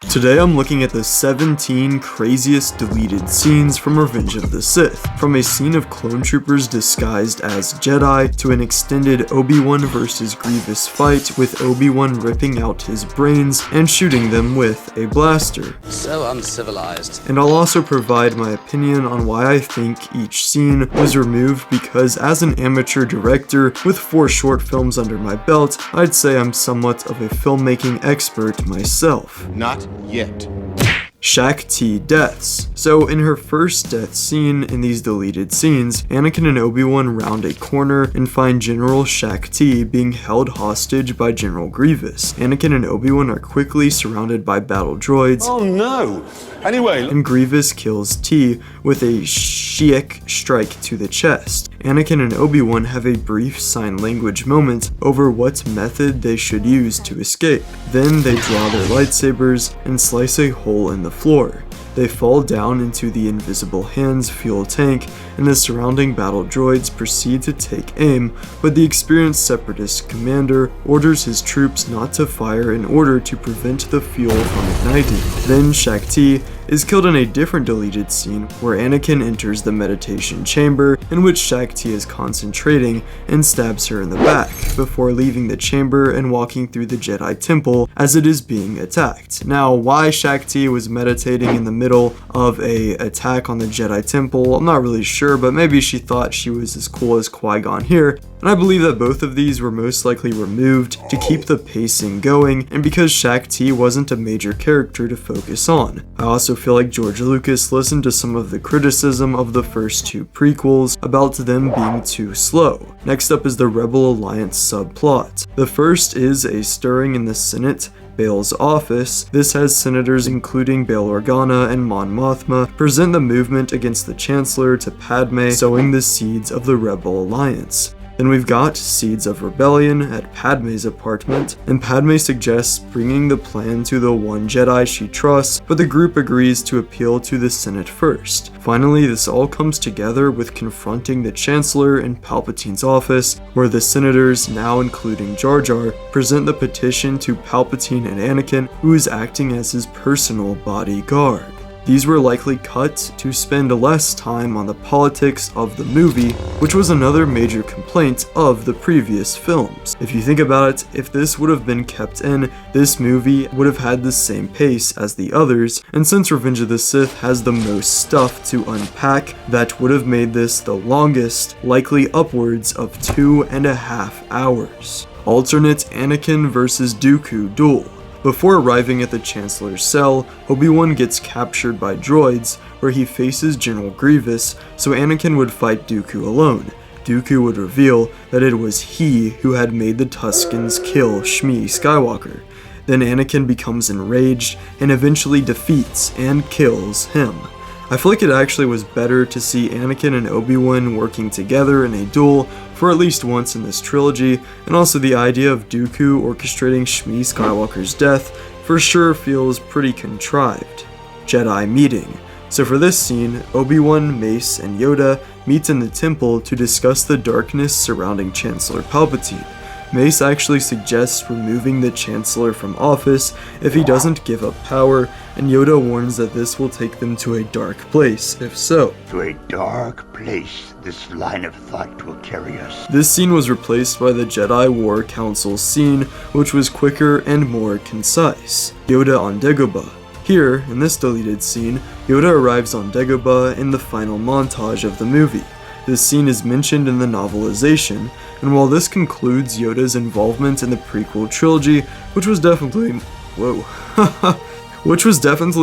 Today I'm looking at the 17 craziest deleted scenes from Revenge of the Sith, from a scene of clone troopers disguised as Jedi to an extended Obi-Wan versus Grievous fight with Obi-Wan ripping out his brains and shooting them with a blaster. So uncivilized. And I'll also provide my opinion on why I think each scene was removed, because as an amateur director with 4 short films under my belt, I'd say I'm somewhat of a filmmaking expert myself. Not yet. Shaak Ti Deaths. So in her first death scene in these deleted scenes, Anakin and Obi-Wan round a corner and find General Shaak Ti being held hostage by General Grievous. Anakin and Obi-Wan are quickly surrounded by battle droids. Oh no! Anyway, And Grievous kills Ti with a Shaak strike to the chest. Anakin and Obi-Wan have a brief sign language moment over what method they should use to escape. Then they draw their lightsabers and slice a hole in the floor. They fall down into the Invisible Hands fuel tank, and the surrounding battle droids proceed to take aim, but the experienced Separatist commander orders his troops not to fire in order to prevent the fuel from igniting. Then Shaak Ti is killed in a different deleted scene where Anakin enters the meditation chamber in which Shaak Ti is concentrating and stabs her in the back before leaving the chamber and walking through the Jedi temple as it is being attacked. Now, why Shaak Ti was meditating in the middle of a attack on the Jedi temple, I'm not really sure, but maybe she thought she was as cool as Qui-Gon here. And I believe that both of these were most likely removed to keep the pacing going, and because Shaak Ti wasn't a major character to focus on. I also feel like George Lucas listened to some of the criticism of the first 2 prequels about them being too slow. Next up is the Rebel Alliance subplot. The first is a stirring in the Senate Bail's office. This has senators including Bail Organa and Mon Mothma present the movement against the Chancellor to Padme, sowing the seeds of the Rebel Alliance. Then we've got Seeds of Rebellion at Padme's apartment, and Padme suggests bringing the plan to the one Jedi she trusts, but the group agrees to appeal to the Senate first. Finally, this all comes together with confronting the Chancellor in Palpatine's office, where the senators, now including Jar Jar, present the petition to Palpatine and Anakin, who is acting as his personal bodyguard. These were likely cut to spend less time on the politics of the movie, which was another major complaint of the previous films. If you think about it, if this would have been kept in, this movie would have had the same pace as the others, and since Revenge of the Sith has the most stuff to unpack, that would have made this the longest, likely upwards of 2.5 hours. Alternate Anakin vs Dooku Duel. Before arriving at the Chancellor's cell, Obi-Wan gets captured by droids, where he faces General Grievous, so Anakin would fight Dooku alone. Dooku would reveal that it was he who had made the Tuskens kill Shmi Skywalker. Then Anakin becomes enraged and eventually defeats and kills him. I feel like it actually was better to see Anakin and Obi-Wan working together in a duel for at least once in this trilogy, and also the idea of Dooku orchestrating Shmi Skywalker's death for sure feels pretty contrived. Jedi Meeting. So for this scene, Obi-Wan, Mace, and Yoda meet in the temple to discuss the darkness surrounding Chancellor Palpatine. Mace actually suggests removing the Chancellor from office if he doesn't give up power, and Yoda warns that this will take them to a dark place, if so. To a dark place this line of thought will carry us. This scene was replaced by the Jedi War Council scene, which was quicker and more concise. Yoda on Dagobah. Here, in this deleted scene, Yoda arrives on Dagobah in the final montage of the movie. This scene is mentioned in the novelization, and while this concludes Yoda's involvement in the prequel trilogy, which was definitely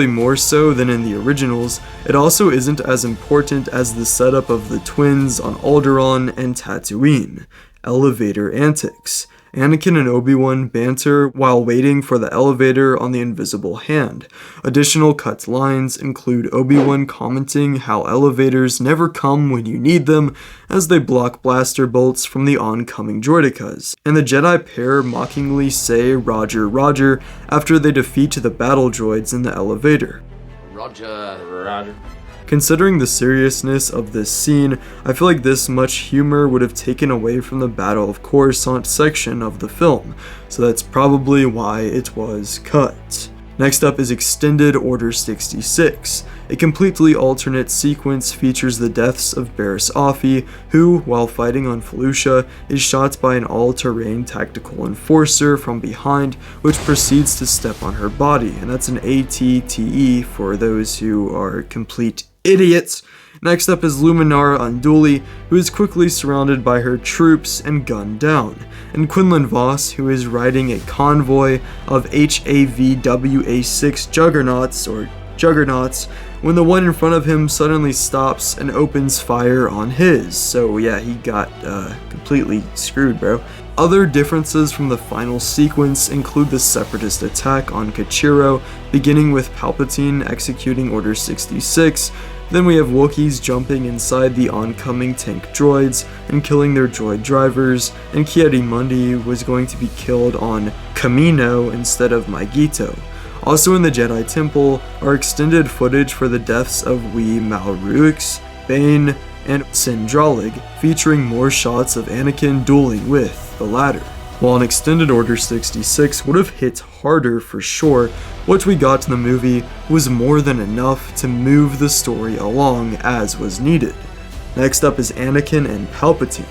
more so than in the originals, it also isn't as important as the setup of the twins on Alderaan and Tatooine. Elevator Antics. Anakin and Obi-Wan banter while waiting for the elevator on the Invisible Hand. Additional cut lines include Obi-Wan commenting how elevators never come when you need them, as they block blaster bolts from the oncoming droidekas, and the Jedi pair mockingly say "Roger, Roger" after they defeat the battle droids in the elevator. Roger. Considering the seriousness of this scene, I feel like this much humor would have taken away from the Battle of Coruscant section of the film, so that's probably why it was cut. Next up is Extended Order 66. A completely alternate sequence features the deaths of Barriss Offee, who, while fighting on Felucia, is shot by an all-terrain tactical enforcer from behind, which proceeds to step on her body, and that's an ATTE for those who are complete idiots. Next up is Luminara Unduli, who is quickly surrounded by her troops and gunned down, and Quinlan Vos, who is riding a convoy of HAVWA6 juggernauts, when the one in front of him suddenly stops and opens fire on his. So yeah, he got completely screwed, bro. Other differences from the final sequence include the Separatist attack on Kachiro, beginning with Palpatine executing Order 66. Then we have Wookiees jumping inside the oncoming tank droids and killing their droid drivers, and Ki-Adi-Mundi was going to be killed on Kamino instead of Maigito. Also in the Jedi Temple are extended footage for the deaths of Wee Malrux, Bane, and Sindralig, featuring more shots of Anakin dueling with the latter. While an Extended Order 66 would have hit harder for sure, what we got in the movie was more than enough to move the story along as was needed. Next up is Anakin and Palpatine.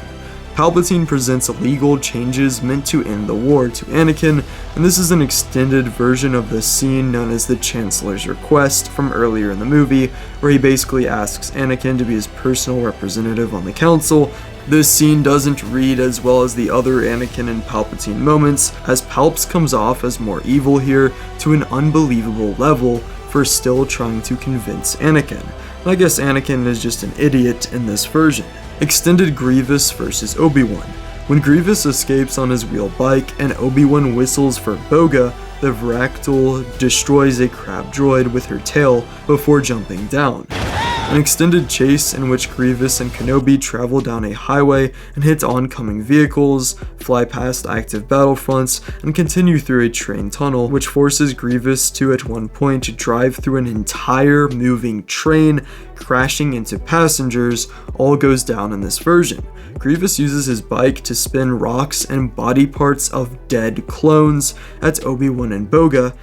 Palpatine presents legal changes meant to end the war to Anakin, and this is an extended version of the scene known as the Chancellor's Request from earlier in the movie, where he basically asks Anakin to be his personal representative on the council. This scene doesn't read as well as the other Anakin and Palpatine moments, as Palps comes off as more evil here to an unbelievable level for still trying to convince Anakin. And I guess Anakin is just an idiot in this version. Extended Grievous vs. Obi-Wan. When Grievous escapes on his wheel bike and Obi-Wan whistles for Boga, the Vractal destroys a crab droid with her tail before jumping down. An extended chase in which Grievous and Kenobi travel down a highway and hit oncoming vehicles, fly past active battlefronts, and continue through a train tunnel, which forces Grievous to at one point drive through an entire moving train, crashing into passengers, all goes down in this version. Grievous uses his bike to spin rocks and body parts of dead clones at Obi-Wan and Boga,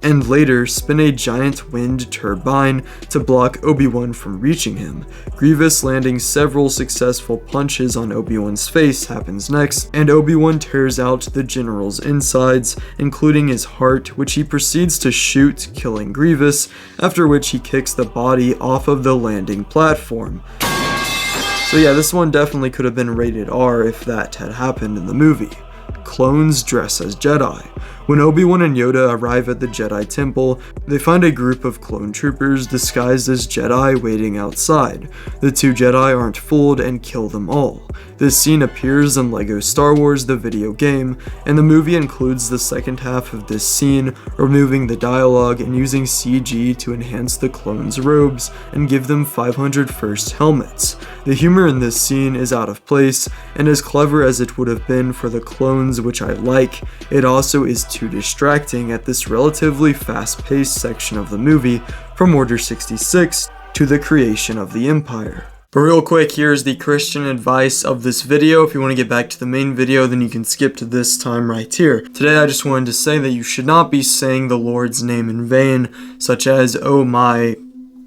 and later spin a giant wind turbine to block Obi-Wan from reaching him. Grievous landing several successful punches on Obi-Wan's face happens next, and Obi-Wan tears out the general's insides, including his heart, which he proceeds to shoot, killing Grievous, after which he kicks the body off of the landing platform. So yeah, this one definitely could have been rated R if that had happened in the movie. Clones dress as Jedi. When Obi-Wan and Yoda arrive at the Jedi Temple, they find a group of clone troopers disguised as Jedi waiting outside. The two Jedi aren't fooled and kill them all. This scene appears in LEGO Star Wars the video game, and the movie includes the second half of this scene, removing the dialogue and using CG to enhance the clones' robes and give them 501st helmets. The humor in this scene is out of place, and as clever as it would have been for the clones, which I like, it also is too distracting at this relatively fast-paced section of the movie from Order 66 to the creation of the Empire. But real quick, here's the Christian advice of this video. If you want to get back to the main video, then you can skip to this time right here. Today I just wanted to say that you should not be saying the Lord's name in vain, such as oh my,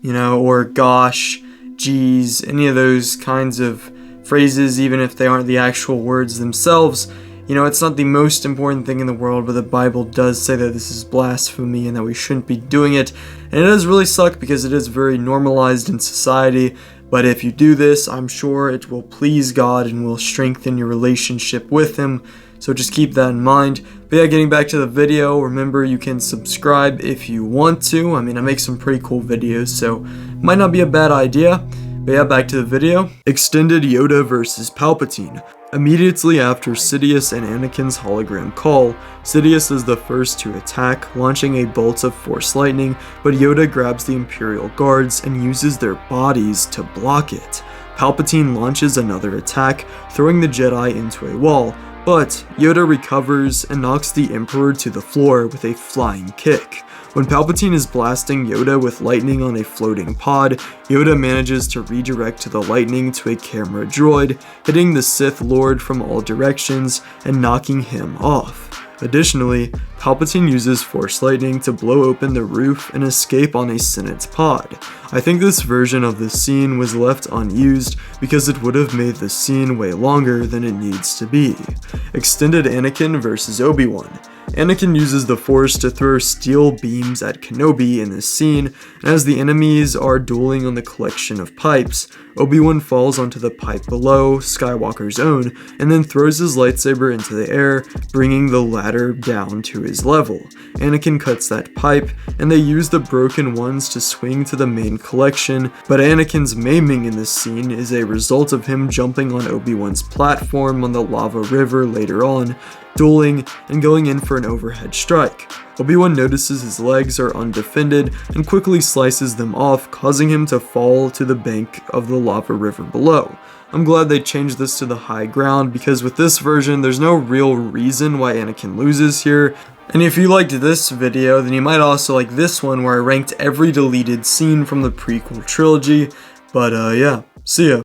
or gosh, geez, any of those kinds of phrases, even if they aren't the actual words themselves. It's not the most important thing in the world, but the Bible does say that this is blasphemy and that we shouldn't be doing it. And it does really suck because it is very normalized in society. But if you do this, I'm sure it will please God and will strengthen your relationship with Him. So just keep that in mind. But yeah, getting back to the video, remember you can subscribe if you want to. I make some pretty cool videos, so it might not be a bad idea. But yeah, back to the video. Extended Yoda vs. Palpatine. Immediately after Sidious and Anakin's hologram call, Sidious is the first to attack, launching a bolt of Force lightning, but Yoda grabs the Imperial guards and uses their bodies to block it. Palpatine launches another attack, throwing the Jedi into a wall, but Yoda recovers and knocks the Emperor to the floor with a flying kick. When Palpatine is blasting Yoda with lightning on a floating pod, Yoda manages to redirect the lightning to a camera droid, hitting the Sith Lord from all directions and knocking him off. Additionally, Palpatine uses Force Lightning to blow open the roof and escape on a Senate pod. I think this version of the scene was left unused because it would have made the scene way longer than it needs to be. Extended Anakin versus Obi-Wan. Anakin uses the Force to throw steel beams at Kenobi in this scene, and as the enemies are dueling on the collection of pipes, Obi-Wan falls onto the pipe below, Skywalker's own, and then throws his lightsaber into the air, bringing the latter down to his level. Anakin cuts that pipe, and they use the broken ones to swing to the main collection, but Anakin's maiming in this scene is a result of him jumping on Obi-Wan's platform on the lava river later on, dueling, and going in for an overhead strike. Obi-Wan notices his legs are undefended and quickly slices them off, causing him to fall to the bank of the lava river below. I'm glad they changed this to the high ground because with this version there's no real reason why Anakin loses here. And if you liked this video, then you might also like this one where I ranked every deleted scene from the prequel trilogy. But yeah, see ya.